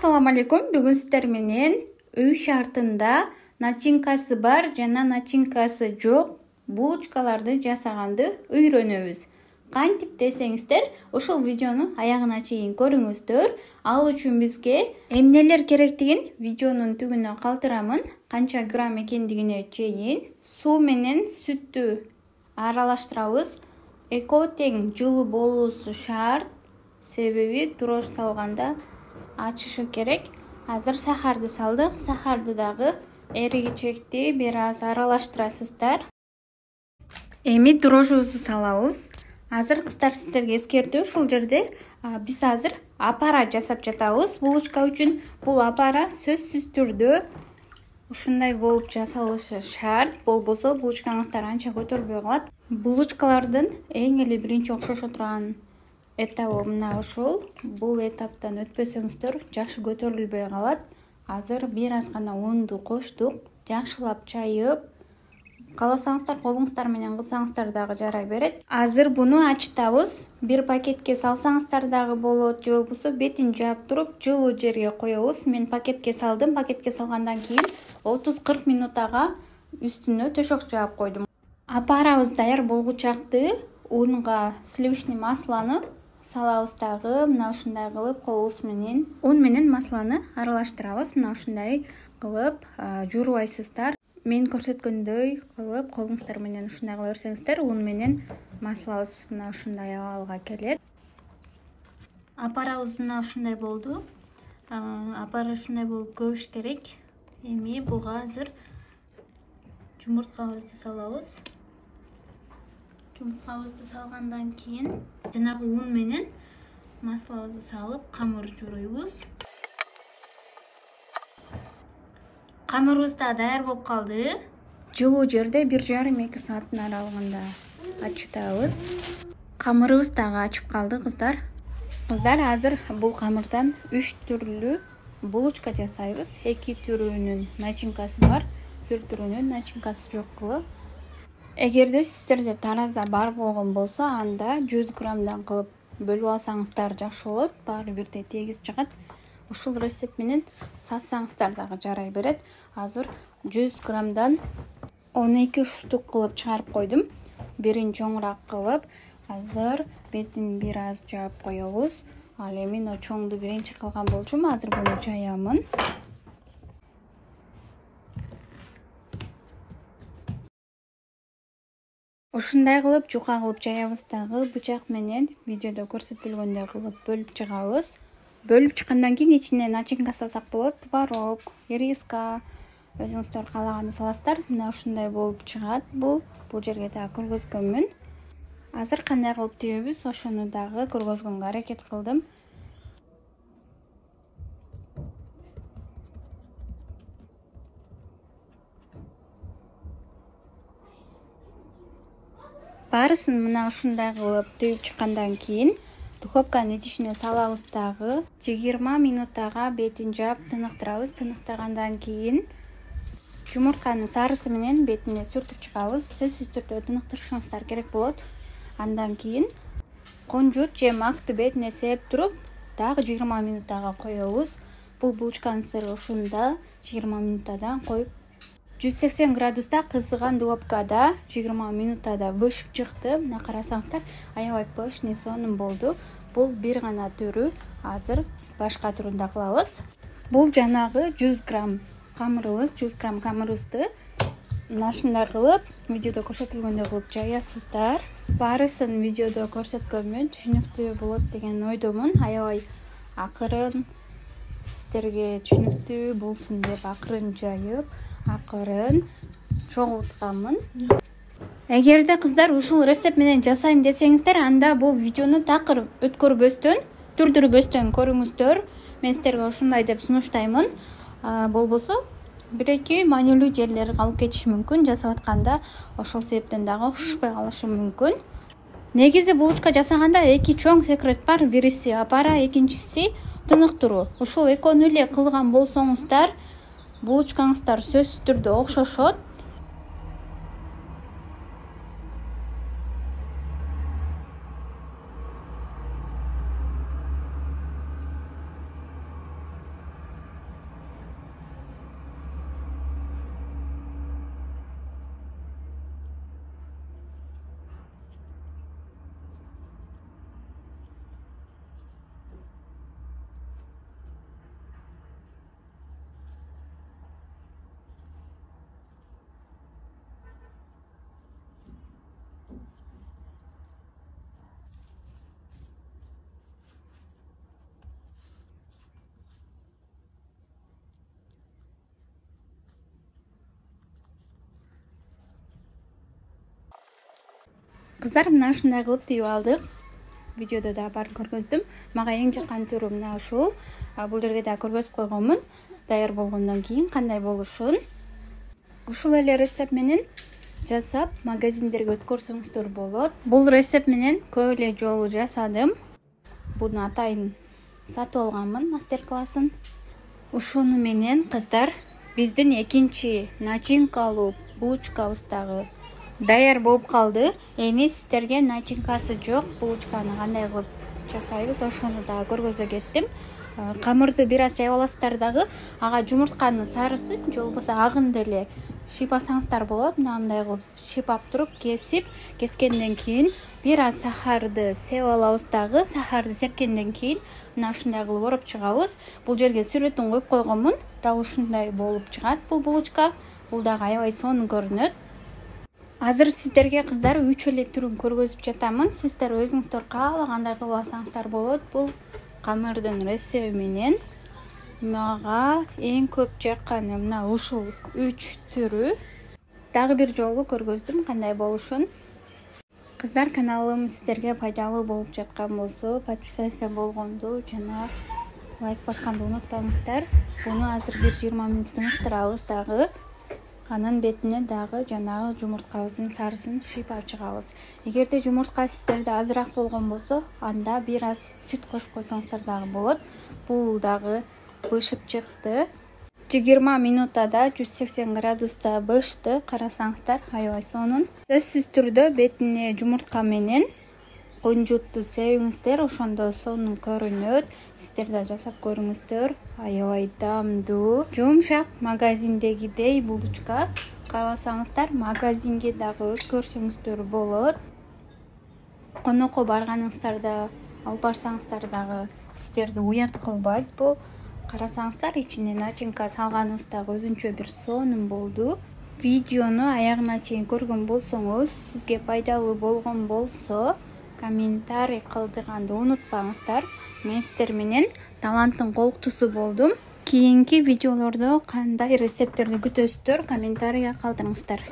Assalamu alaikum. Бүгүн сиздер менен үй шартында начинкасы бар жана начинкасы жок булочкаларды жасаганды үйрөнөбүз. Кантип десеңиздер, ушул видеону аягына чейин көрүңүздөр. Ал үчүн бизге эмнелер керектигин видеонун түгүнө калтырамын. Канча грамм экендигине чейин суу менен сүттү аралаштырабыз. Эко тең жылуу болуусу шарт. Себеби дрожь салганда ачышы керек. Азыр сахарды салдык. Сахарды дагы эригичекти бир аз аралаштырасыздар. Эми дрожжубузду салабыз. Азыр кыздар сиздерге эскертүү, ушул жерде биз азыр апара жасап жатабыз. Булочка үчүн бул апара сөзсүз түрдө ушундай болуп жасалышы шарт. Болбосо булочкаңыздар анча көтөрүлбөй калат. Булочкалардын эң эле биринчи окшошо турган этабы мына ушул. Бул этаптан өтпөсөңүздөр жакшы көтөрүлбөй калат. Азыр бир аз гана унду коштук. Жакшылап чайып, кааласаңыздар колуңуздар менен кылсаңыздар дагы жарай берет. Азыр буну ачтабыз. Бир пакетке салсаңыздар дагы болот, же болбосо бетин жаап туруп жылуу жерге коебуз. Мен пакетке салдым. Пакетке салгандан кийин 30-40 минутага үстүнө төшөк жаап койдум. Апарабыз даяр болгучакты унга сливочный маслону салабыз дагы. Мына ушундай кылып колубуз менен ун менен маслону аралаштырабыз. Мына ушундай кылып жуурбайсыздар. Мен көрсөткөндөй кылып колуңуздар менен ушундай кыла берсеңиздер, ун менен маслабыз мына ушундай абалга келет. Апарабыз мына ушундай болду. Апара ушундай болуп көбүш керек. Эми буга азыр жумурткабызды салабыз. Жумурткабызды салгандан кийин жанагы ун менен маслобузду салып камыр жууруйбуз. Камырыбыз да даяр болуп калды. Жылуу жерде 1,5-2 сааттын аралыгында ачытабыз. Камырыбыз дагы ачып калды, кыздар. Кыздар, азыр бул камырдан 3 түрлүү булочка жасайбыз. 2 түрүнүн начинкасы бар, бир түрүнүн начинкасы жок кылып. Эгерде сиздерде таразда бар болгон болсо, анда 100 граммдан кылып бөлүп алсаңыздар жакшы болот. Баары бирдей тегиз чыгат. Ушул рецепт менен сатсаңыздар дагы жарай берет. Азыр 100 граммдан 12 штук кылып чыгарып койдум. Бирин чоңураак кылып, азыр бетин бир аз жаап коебуз. Ал эми чоңду биринчи кылган болчумун. Азыр буну жаямын. Ушундай кылып жука кылып жаябыз дагы. Бычак менен видеодо көрсөтүлгөндөй кылып бөлүп чыгабыз. Бөлүп чыккандан кийин ичине начинка салсак болот. Творог, ириска, өзүңүздөр каалаганды саласыздар. Мына ушундай болуп чыгат. Бул жерге дагы көргөзгөнмүн. Азыр кандай кылып тийебиз, ошону дагы көргөзгөнгө аракет кылдым. Баарысын мына ушундай кылып тийип чыккандан кийин духовканын идишине салабыз дагы. 20 минутага бетин жаап тыныктырабыз. Тыныктыргандан кийин жумуртканын сарысы менен бетине сүртүп чыгабыз. Сөзсүз түрдө тыныктырышыңыздар керек болот. Андан кийин конжут же макты бетине сээп туруп, дагы 20 минутага коебуз. Бул булочканын сыры ушунда. 20 минутадан коюп 180 градуста кызган духовкада 20 минутада бөшүп чыкты. Мына карасаңыздар, аябай пышный сонун болду. Бул бир гана түрү. Азыр башка түрүн да кылабыз. Бул жанагы 100 грамм камырыбыз. 100 грамм камырыбызды мына ушундай кылып видеодо көрсөтүлгөндөй кылып жаясыздар. Баарысын видеодо көрсөткөнмүн. Түшүнүктүү болот деген ойдомун. Аябай акырын, сиздерге түшүнүктүү болсун деп акырын жайып, акырын чогултканмын. Эгерде кыздар ушул рецепт менен жасайм десеңиздер, анда бул видеону такыр өткөрбөстөн, түрдүрбөстөн көрүңүздөр. Мен сиздерге ушундай деп сунуштаймын. Болбосо 1-2 маанилүү жерлери калып кетиши мүмкүн. Жасап атканда ошол себептен дагы окшошпой калышы мүмкүн. Негизи булочка жасаганда 2 чоң секрет бар. Бириси апара, экинчиси тыныктыруу. Ушул экөөнү эле кылган болсоңуздар, булочкаңыздар сөзсүз түрдө окшошот. Кыздар, мына ушундай кылып тийип алдык. Видеодо да баарын көргөздүм. Мага эң жаккан түрү мына ушул. Бул жерге да көргөзүп койгонмун. Даяр болгондон кийин кандай болушун. Ушул эле рецепт менен жасап магазиндерге өткөрсөңүздөр болот. Бул рецепт менен көп эле жолу жасадым. Буну атайын сатып алганмын, мастер-классын. Ушуну менен кыздар, биздин экинчи начинкалуу булочкабыз дагы даяр болуп калды. Эми сиздерге начинкасы жок булочканы кандай кылып жасайбыз, ошону дагы көргөзө кеттим. Камырды бир аз жайып аласыздар дагы. Ага жумуртканын сарысын же болбосо агын деле шыйпасаңыздар болот. Мындай кылып шыйпап туруп кескенден кийин бир аз сахарды сеп алабыз дагы. Сахарды сепкенден кийин мына ушундай кылып ороп чыгабыз. Бул жерге сүрөтүн коюп койгонмун. Дал ушундай болуп чыгат бул булочка. Бул дагы аябай сонун көрүнөт. Азыр сиздерге кыздар 3 эле түрүн көргөзүп жатамын. Сиздер өзүңүздөр каалагандай кылып алсаңыздар болот. Бул камырдын рецепти менен мага эң көп жакканы мына ушул 3 түрү. Дагы бир жолу көргөздүм кандай болушун. Кыздар, каналым сиздерге пайдалуу болуп жаткан болсо, подписация болгонду жана лайк басканды унутпаңыздар. Буну азыр бир 20 мүнөт тыныштырабыз дагы. Анын бетине дагы жанагы жумурткабыздын сарысын шыйпап чыгабыз. Эгерде жумуртка сиздерде азыраак болгон болсо, анда бир аз сүт кошуп койсоңуздар дагы болот. Бул дагы бышып чыкты. 20 мүнөттада 180 градуста бышты. Карасаңыздар, аябай сонун. Сөзсүз түрдө бетине жумуртка менен кунжутту себиңиздер, ошондо сонун көрүнөт. Сиздер да жасап көрүңүздөр. Аябай дамдуу, жумшак, магазиндегидей булочка. Кааласаңыздар, магазинге дагы өткөрсөңүздөр болот. Конокко барганыңыздарда алып барсаңыздар дагы сиздерди уят кылбайт. Бул карасаңыздар, ичине начинка салганыбыз дагы өзүнчө бир сонун болду. Видеону аягына чейин көргөн болсоңуз, сизге пайдалуу болгон болсо, комментарий калтырганды унутпаңыздар. Мен сиздер менен таланттын колуктусу болдум. Кийинки видеолордо кандай рецепттерди күтөсүздөр, комментарийге калтырыңыздар.